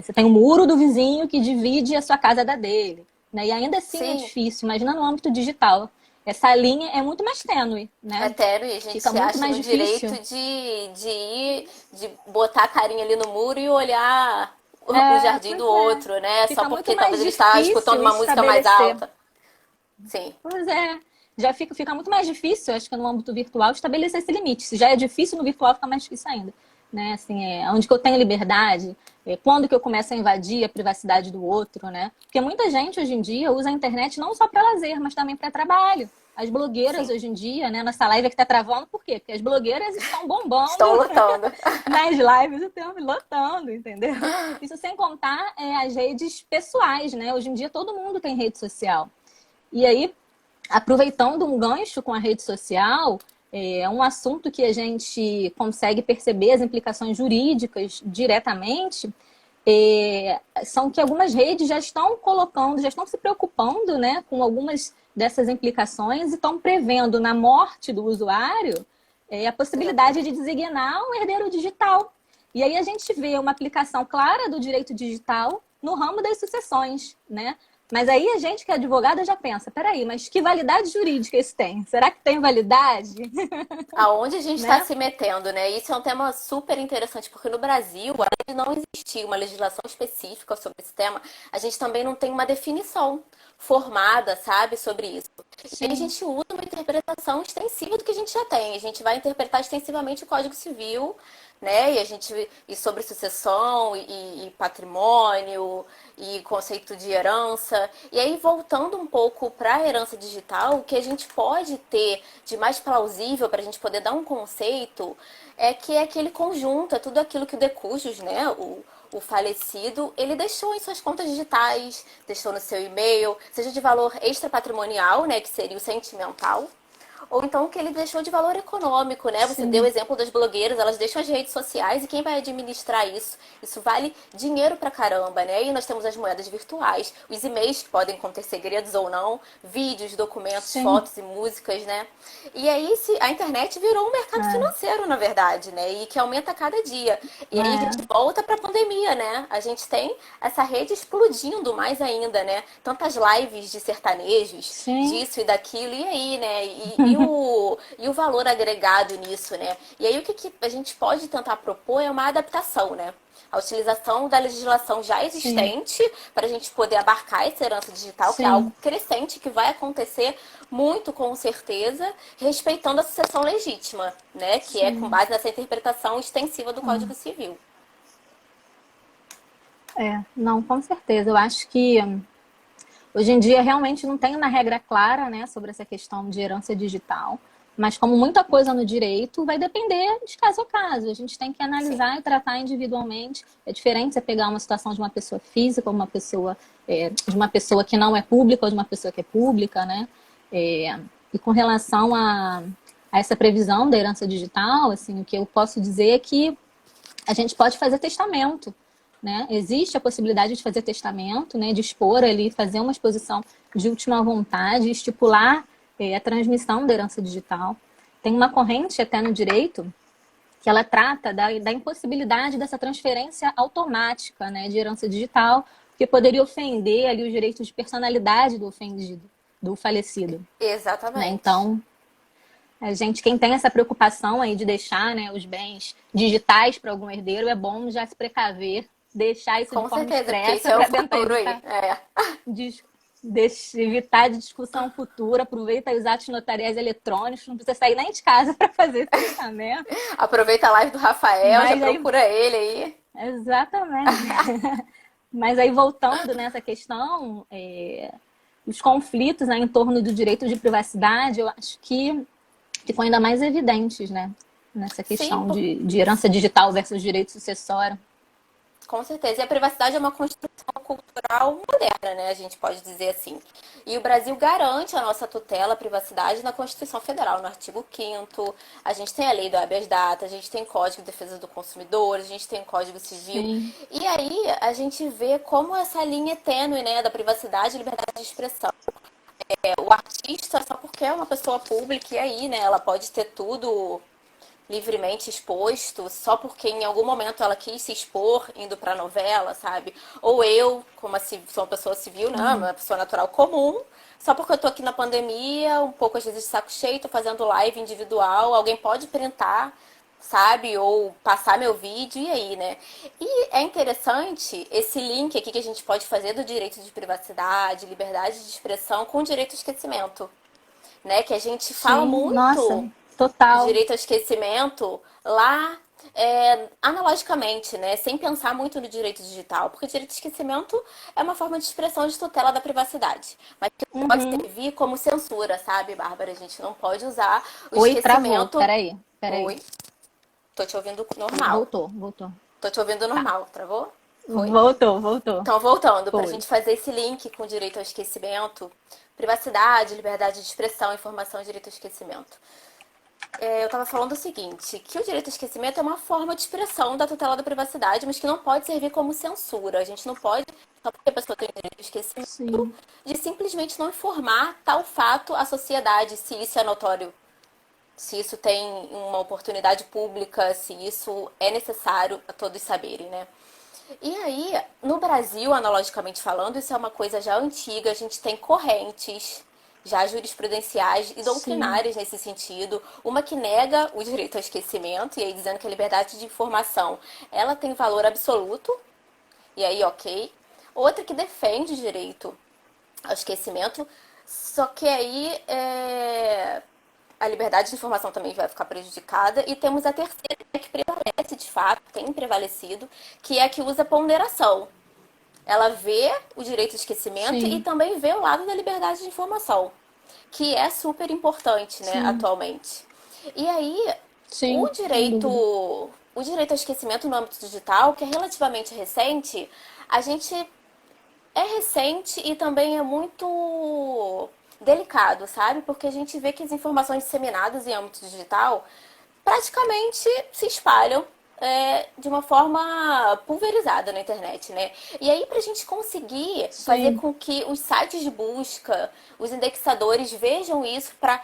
você tem o muro do vizinho que divide a sua casa da dele, né, e ainda assim é Sim, difícil. Imagina no âmbito digital. Essa linha é muito mais tênue, né? Etério, e a gente Fica se muito acha mais no direito difícil. de botar a carinha ali no muro e olhar o jardim do Pois é. outro, né? Só Fica muito porque mais talvez ele está escutando difícil uma música mais estabelecer. alta. Sim, Pois é. Já fica muito mais difícil, acho que no âmbito virtual, estabelecer esse limite. Se já é difícil no virtual, fica mais difícil ainda. Né? Assim, onde que eu tenho liberdade, quando que eu começo a invadir a privacidade do outro, né? Porque muita gente hoje em dia usa a internet não só para lazer, mas também para trabalho. As blogueiras sim. hoje em dia, né, nessa live que está travando, por quê? Porque as blogueiras estão bombando Estão lutando. nas lives o tempo lotando, entendeu? Isso sem contar as redes pessoais, né? Hoje em dia todo mundo tem rede social. E aí, aproveitando um gancho com a rede social, é um assunto que a gente consegue perceber as implicações jurídicas diretamente, são que algumas redes já estão colocando, já estão se preocupando, né, com algumas dessas implicações e estão prevendo na morte do usuário a possibilidade de designar um herdeiro digital. E aí a gente vê uma aplicação clara do direito digital no ramo das sucessões, né? Mas aí a gente que é advogada já pensa, peraí, mas que validade jurídica isso tem? Será que tem validade? Aonde a gente está Né? se metendo, né? Isso é um tema super interessante, porque no Brasil, além de não existir uma legislação específica sobre esse tema, a gente também não tem uma definição formada, sabe, sobre isso. E aí a Sim, gente usa uma interpretação extensiva do que a gente já tem. A gente vai interpretar extensivamente o Código Civil, né? E sobre sucessão e patrimônio e conceito de herança. E aí, voltando um pouco para a herança digital, o que a gente pode ter de mais plausível para a gente poder dar um conceito é que é aquele conjunto, é tudo aquilo que o decujus, né? O falecido, ele deixou em suas contas digitais, deixou no seu e-mail, seja de valor extrapatrimonial, né, que seria o sentimental, ou então o que ele deixou de valor econômico, né? Você deu o sim, exemplo das blogueiras, elas deixam as redes sociais e quem vai administrar isso? Isso vale dinheiro pra caramba, né? E nós temos as moedas virtuais, os e-mails que podem conter segredos ou não, vídeos, documentos, sim. fotos e músicas, né? E aí a internet virou um mercado É, financeiro, na verdade, né? E que aumenta a cada dia. E aí a gente é, volta pra pandemia, né? A gente tem essa rede explodindo mais ainda, né? Tantas lives de sertanejos, sim. disso e daquilo, e aí, né? E o valor agregado nisso, né? E aí o que a gente pode tentar propor é uma adaptação, né? A utilização da legislação já Sim, existente para a gente poder abarcar essa herança digital, que é algo sim, crescente, que vai acontecer muito com certeza, respeitando a sucessão legítima, né? Que é com sim. base nessa interpretação extensiva do Código Civil. Não, com certeza. Eu acho que hoje em dia realmente não tem uma regra clara, né, sobre essa questão de herança digital. Mas como muita coisa no direito, vai depender de caso a caso. A gente tem que Sim. analisar e tratar individualmente. É diferente você pegar uma situação de uma pessoa física ou uma pessoa de uma pessoa que não é pública ou de uma pessoa que é pública, né? E com relação a essa previsão da herança digital, assim, o que eu posso dizer é que a gente pode fazer testamento, né? Existe a possibilidade de fazer testamento, né? De expor ali, fazer uma exposição de última vontade, estipular a transmissão da herança digital. Tem uma corrente até no direito que ela trata da impossibilidade dessa transferência automática, né, de herança digital, que poderia ofender ali os direitos de personalidade do ofendido, do falecido, né? Exatamente. Então, a gente, quem tem essa preocupação aí de deixar, né, os bens digitais para algum herdeiro, é bom já se precaver, deixar isso de Com forma certeza, porque isso expressa é o para tentar futuro aí. evitar, É. evitar de discussão futura. Aproveita os atos notariais eletrônicos, não precisa sair nem de casa para fazer testamento. Aproveita a live do Rafael, já Mas aí, procura ele aí. exatamente. Mas aí voltando nessa questão, os conflitos, né, em torno do direito de privacidade, eu acho que ficam ainda mais evidentes, né? Nessa Sim, questão de herança digital versus direito sucessório. com certeza. E a privacidade é uma construção cultural moderna, né? A gente pode dizer assim. E o Brasil garante a nossa tutela à privacidade na Constituição Federal, no artigo 5º. A gente tem a lei do habeas data, a gente tem Código de Defesa do Consumidor, a gente tem Código Civil. Sim, E aí a gente vê como essa linha é tênue, né? Da privacidade e liberdade de expressão. O artista, só porque é uma pessoa pública, e aí, né? Ela pode ter tudo livremente exposto só porque em algum momento ela quis se expor indo pra novela, sabe? Ou eu, como sou uma pessoa civil, não, uma pessoa natural comum, só porque eu tô aqui na pandemia, um pouco às vezes de saco cheio, tô fazendo live individual, alguém pode printar, sabe? Ou passar meu vídeo, e aí, né? E é interessante esse link aqui que a gente pode fazer do direito de privacidade, liberdade de expressão com o direito ao esquecimento, né? Que a gente fala sim, nossa, muito de total. direito ao esquecimento lá analogicamente, né? Sem pensar muito no direito digital, porque direito ao esquecimento é uma forma de expressão de tutela da privacidade, mas que não pode Uhum. servir como censura, sabe, Bárbara? A gente não pode usar o Oi, travou. esquecimento. Peraí, peraí. Oi, tô te ouvindo normal. Voltou, voltou. Tô te ouvindo Tá. normal, travou? Foi. Voltou, voltou. Então, voltando, para a Foi. gente fazer esse link com o direito ao esquecimento, privacidade, liberdade de expressão, informação e direito ao esquecimento. Eu estava falando o seguinte, que o direito ao esquecimento é uma forma de expressão da tutela da privacidade, mas que não pode servir como censura. A gente não pode, só porque a pessoa tem direito ao esquecimento, Sim, de simplesmente não informar tal fato à sociedade, se isso é notório, se isso tem uma oportunidade pública, se isso é necessário a todos saberem, né? E aí, no Brasil, analogicamente falando, isso é uma coisa já antiga, a gente tem correntes já jurisprudenciais e Sim, doutrinárias nesse sentido. Uma que nega o direito ao esquecimento, e aí dizendo que a liberdade de informação ela tem valor absoluto, e aí ok. Outra que defende o direito ao esquecimento, só que aí a liberdade de informação também vai ficar prejudicada. E temos a terceira que prevalece, de fato, tem prevalecido, que é a que usa ponderação. Ela vê o direito ao esquecimento e sim, também vê o lado da liberdade de informação, que é super importante, né, sim, atualmente. E aí, o sim, sem direito, dúvida. o direito ao esquecimento no âmbito digital, que é relativamente recente, a gente é recente e também é muito delicado, sabe? Porque a gente vê que as informações disseminadas em âmbito digital praticamente se espalham de uma forma pulverizada na internet, né? E aí, para a gente conseguir fazer Sim, com que os sites de busca, os indexadores vejam isso para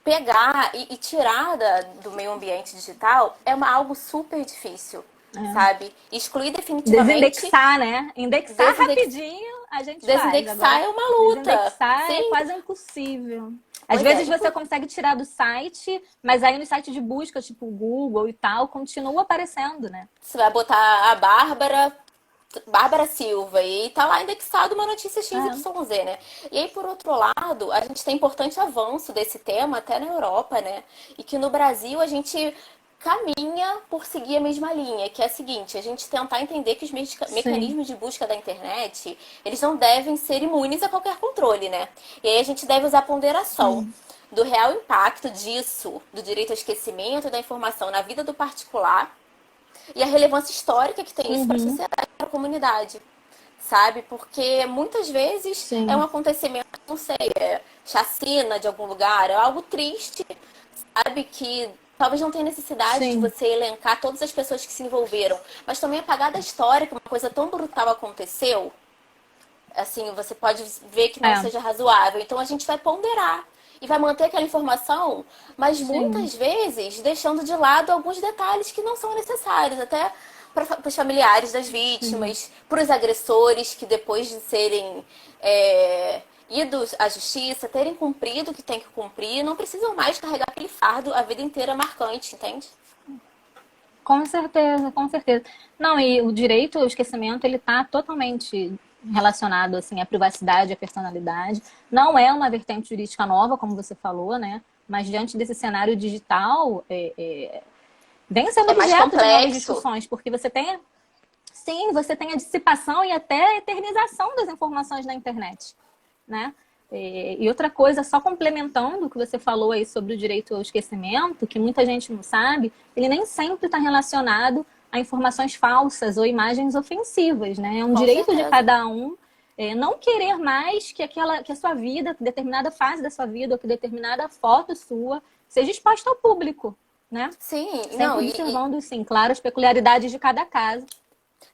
pegar e tirar do meio ambiente digital, algo super difícil, é. sabe? Excluir definitivamente, Desindexar, né? Indexar desindex, rapidinho a gente faz. desindexar Agora, é uma luta. desindexar é Sim, quase impossível. Às pois é. vezes você consegue tirar do site, mas aí no site de busca, tipo Google e tal, continua aparecendo, né? Você vai botar a Bárbara Silva, e tá lá indexado uma notícia É, XYZ, né? E aí, por outro lado, a gente tem importante avanço desse tema até na Europa, né? E que no Brasil a gente caminha por seguir a mesma linha, que é a seguinte, a gente tentar entender que os sim, mecanismos de busca da internet, eles não devem ser imunes a qualquer controle, né? E aí a gente deve usar ponderação sim. do real impacto disso, do direito ao esquecimento da informação na vida do particular e a relevância histórica que tem isso para a Uhum, sociedade, para a comunidade, sabe? Porque muitas vezes é um sim, acontecimento, não sei, chacina de algum lugar, é algo triste, sabe? Que talvez não tenha necessidade de sim, você elencar todas as pessoas que se envolveram, mas também apagar da história que uma coisa tão brutal aconteceu, assim, você pode ver que não é, seja razoável. Então a gente vai ponderar e vai manter aquela informação, mas sim, muitas vezes deixando de lado alguns detalhes que não são necessários, até para os familiares das sim. vítimas, para os agressores que depois de serem idos à justiça, terem cumprido o que tem que cumprir, não precisam mais carregar aquele fardo a vida inteira marcante, entende? Com certeza, com certeza. Não, e o direito ao esquecimento, ele está totalmente relacionado, assim, à privacidade, à personalidade. Não é uma vertente jurídica nova, como você falou, né? Mas diante desse cenário digital, vem sendo É mais objeto de novas complexo. discussões, porque você tem, sim, você tem a dissipação e até a eternização das informações na internet, né? E outra coisa, só complementando o que você falou aí sobre o direito ao esquecimento, que muita gente não sabe, ele nem sempre está relacionado a informações falsas ou imagens ofensivas, né? É um Com direito de certeza. cada um não querer mais que a sua vida, que determinada fase da sua vida, ou que determinada foto sua seja exposta ao público, né? Sim, Sempre não, observando, sim, claro, as peculiaridades de cada caso.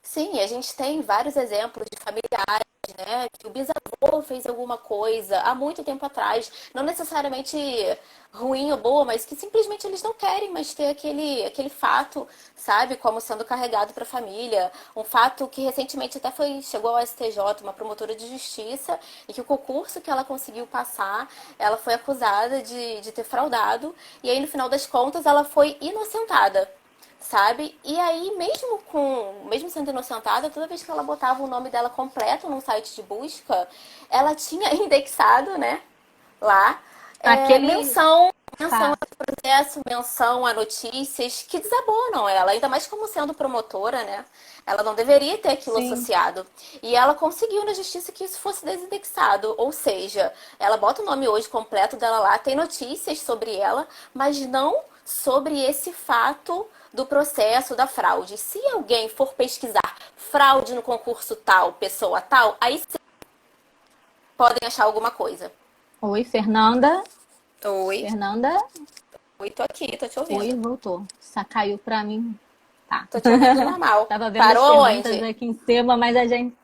sim, a gente tem vários exemplos de familiares, né, que o bisavô fez alguma coisa há muito tempo atrás, não necessariamente ruim ou boa, mas que simplesmente eles não querem mais ter aquele fato, sabe, como sendo carregado para a família. Um fato que recentemente até chegou ao STJ, uma promotora de justiça, e que o concurso que ela conseguiu passar, ela foi acusada de ter fraudado, e aí no final das contas ela foi inocentada, sabe? E aí, mesmo sendo inocentada, toda vez que ela botava o nome dela completo num site de busca, ela tinha indexado, né, lá, Aquele menção fato, a processo, menção a notícias que desabonam ela, ainda mais como sendo promotora, né? Ela não deveria ter aquilo sim, associado. E ela conseguiu na justiça que isso fosse desindexado. Ou seja, ela bota o nome hoje completo dela lá, tem notícias sobre ela, mas não sobre esse fato do processo da fraude. Se alguém for pesquisar fraude no concurso tal, pessoa tal, aí sim podem achar alguma coisa. oi, Fernanda. Oi, Fernanda, oi, tô aqui, tô te oi, ouvindo. voltou. Só caiu pra mim. Tá. Tô te ouvindo normal. Tava vendo as Parou perguntas onde? aqui em cima, mas a gente.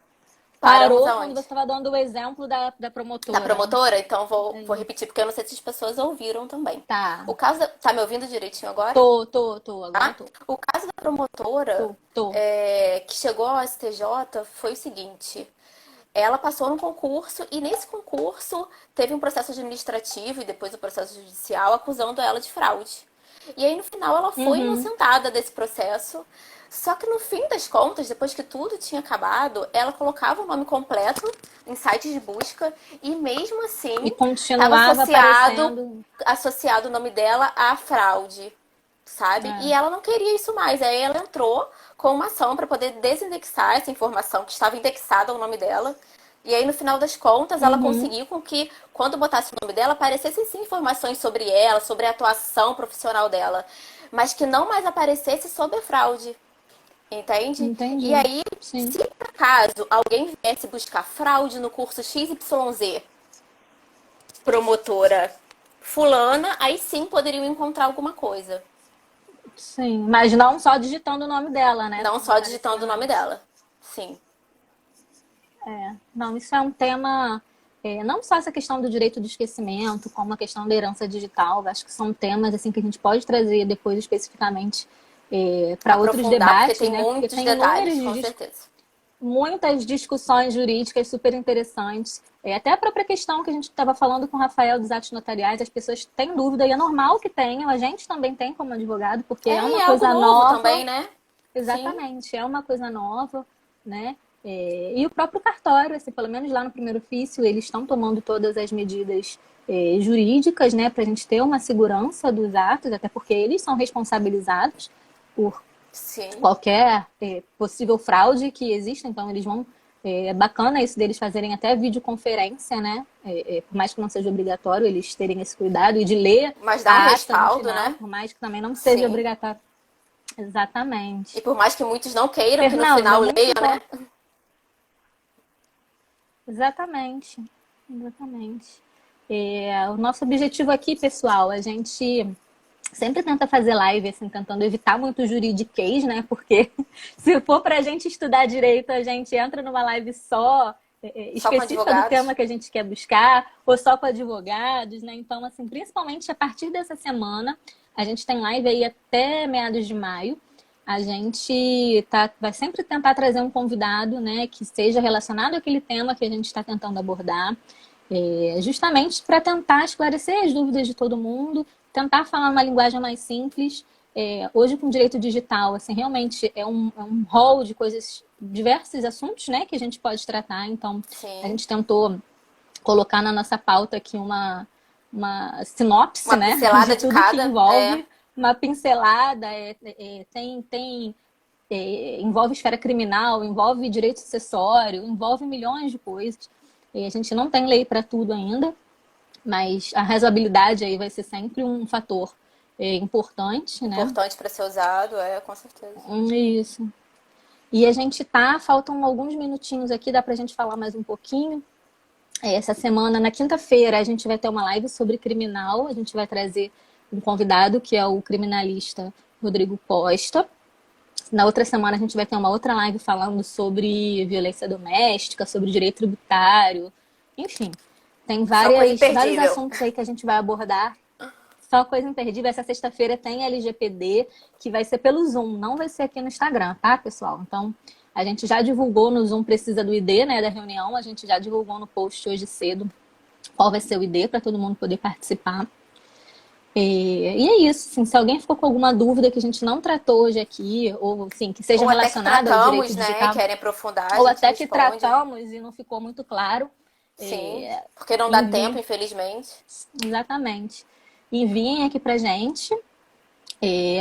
Paramos Parou quando você aonde? estava dando o exemplo da Da promotora. promotora? Então vou É. repetir, porque eu não sei se as pessoas ouviram também. Tá. O caso Tá me ouvindo direitinho agora? Tô. Agora Tá? tô. O caso da promotora Tô. que chegou ao STJ foi o seguinte. Ela passou no concurso e nesse concurso teve um processo administrativo e depois o processo judicial acusando ela de fraude. E aí no final ela foi Uhum. inocentada desse processo. Só que no fim das contas, depois que tudo tinha acabado, ela colocava o nome completo em sites de busca e mesmo E assim estava continuava aparecendo. associado o nome dela à fraude, sabe? E É. ela não queria isso mais. Aí ela entrou com uma ação para poder desindexar essa informação que estava indexada ao nome dela. E aí, no final das contas, ela Uhum. conseguiu com que, quando botasse o nome dela, aparecessem sim informações sobre ela, sobre a atuação profissional dela, mas que não mais aparecesse sobre a fraude. Entende? E Entendi. aí, Sim. se por acaso alguém viesse buscar fraude no curso XYZ, promotora fulana, aí sim poderiam encontrar alguma coisa. Sim. Mas não só digitando o nome dela, né? Não Como só aparecia digitando o nome antes. dela. Sim. É. Não, isso é um tema. Não só essa questão do direito do esquecimento, como a questão da herança digital. Acho que são temas assim que a gente pode trazer depois especificamente para outros Aprofundar, porque debates, tem né? Porque muitos tem inúmeros detalhes, com certeza. muitas discussões jurídicas super interessantes. Até a própria questão que a gente estava falando com o Rafael dos atos notariais, as pessoas têm dúvida, e é normal que tenham, a gente também tem como advogado, porque é É, e uma é algo coisa novo nova, também, né? Sim. exatamente, é uma coisa nova, né? E o próprio cartório, assim, pelo menos lá no primeiro ofício, eles estão tomando todas as medidas jurídicas, né, para a gente ter uma segurança dos atos, até porque eles são responsabilizados por Sim. qualquer possível fraude que exista, então eles vão. É bacana isso deles fazerem até videoconferência, né? Por mais que não seja obrigatório eles terem esse cuidado e de ler Mas dá um a ata no respaldo, final, né? por mais que também não seja Sim. obrigatório. E Exatamente. por mais que muitos não queiram que no Fernanda, final muito leiam, bom. né? Exatamente. Exatamente. O nosso objetivo aqui, pessoal, a gente sempre tenta fazer live, assim, tentando evitar muito juridiquês, né? Porque se for para a gente estudar direito, a gente entra numa live só Só com específica do advogados. tema que a gente quer buscar, ou só com advogados, né? Então, assim, principalmente a partir dessa semana, a gente tem live aí até meados de maio. A gente vai sempre tentar trazer um convidado, né, que seja relacionado àquele tema que a gente está tentando abordar, justamente para tentar esclarecer as dúvidas de todo mundo, tentar falar uma linguagem mais simples. Hoje, com direito digital, assim, realmente é um rol de coisas, diversos assuntos, né, que a gente pode tratar. Então, a Sim. gente tentou colocar na nossa pauta aqui uma sinopse, Uma né, de pincelada de tudo que cada. É. envolve, uma pincelada, envolve esfera criminal, envolve direito sucessório, envolve milhões de coisas. E a gente não tem lei para tudo ainda, mas a razoabilidade aí vai ser sempre um fator importante, né? Importante para ser usado, com certeza. Isso. E a gente faltam alguns minutinhos aqui, dá pra gente falar mais um pouquinho. Essa semana, na quinta-feira, a gente vai ter uma live sobre criminal. A gente vai trazer um convidado, que é o criminalista Rodrigo Costa. Na outra semana, a gente vai ter uma outra live falando sobre violência doméstica, sobre direito tributário. Enfim, tem Só coisa vários imperdível. assuntos aí que a gente vai abordar. Só coisa imperdível. Essa sexta-feira tem LGPD, que vai ser pelo Zoom, não vai ser aqui no Instagram, tá, pessoal? Então, a gente já divulgou no Zoom, precisa do ID, né, da reunião. A gente já divulgou no post hoje cedo qual vai ser o ID para todo mundo poder participar. E é isso. Assim, se alguém ficou com alguma dúvida que a gente não tratou hoje aqui, ou assim, que seja Ou até que relacionada ao direito tratamos, né? digital, Querem aprofundar, a ou gente até que responde. tratamos e não ficou muito claro, Sim. é, Porque não dá tempo, envie. infelizmente. Exatamente. Enviem aqui pra gente.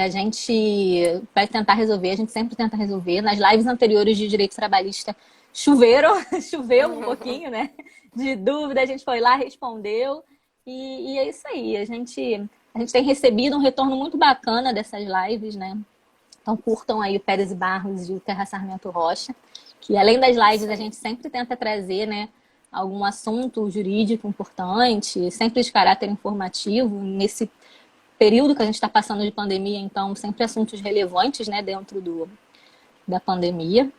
A gente vai tentar resolver, a gente sempre tenta resolver. Nas lives anteriores de direito trabalhista choveram, choveu um pouquinho, né? De dúvida, a gente foi lá, respondeu. E é isso aí. A gente tem recebido um retorno muito bacana dessas lives, né? Então curtam aí o Pérez e Barros e o Terra Sarmento Rocha, que além das lives Isso a aí. gente sempre tenta trazer, né, algum assunto jurídico importante, sempre de caráter informativo, nesse período que a gente está passando de pandemia, então sempre assuntos relevantes, né, dentro da pandemia.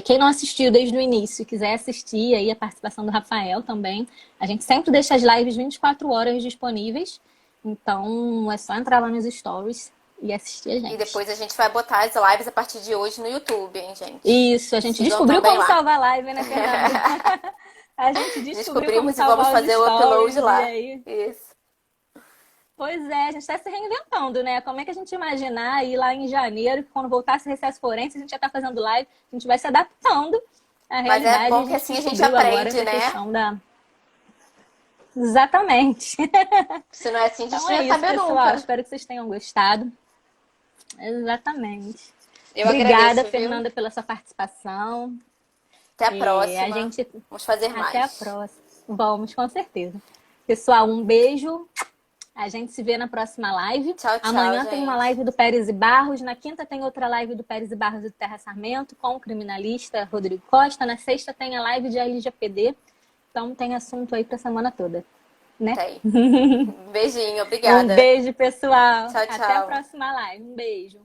Quem não assistiu desde o início, quiser assistir aí a participação do Rafael também, a gente sempre deixa as lives 24 horas disponíveis. Então é só entrar lá nos stories e assistir a gente. E depois a gente vai botar as lives a partir de hoje no YouTube, hein, gente? Isso, a gente Sigam descobriu também como lá. salvar live, né, Fernanda? A gente descobriu como Descobrimos e salvar vamos os fazer o stories, upload lá. e aí... Isso. Pois é, a gente está se reinventando, né? Como é que a gente imaginar ir lá em janeiro, que quando voltasse o recesso forense, a gente já está fazendo live, a gente vai se adaptando à Mas realidade. é bom que assim a gente descobriu agora aprende, essa né? questão da... Exatamente. Se não é assim, a gente Então não é ia isso, saber pessoal. nunca. Espero que vocês tenham gostado. Exatamente. Eu Obrigada, agradeço, viu? Fernanda, pela sua participação. Até a A próxima. gente... Vamos fazer Até a mais. próxima. Vamos, com certeza. Pessoal, um beijo. A gente se vê na próxima live. Tchau, tchau, Amanhã tem uma gente. live do Pérez e Barros. Na quinta tem outra live do Pérez e Barros do Terra Sarmento com o criminalista Rodrigo Costa. Na sexta tem a live de LGPD. Então tem assunto aí pra semana toda, né? Tem. Beijinho, Um obrigada. beijo, pessoal. Tchau, Até a tchau. próxima live. Um beijo.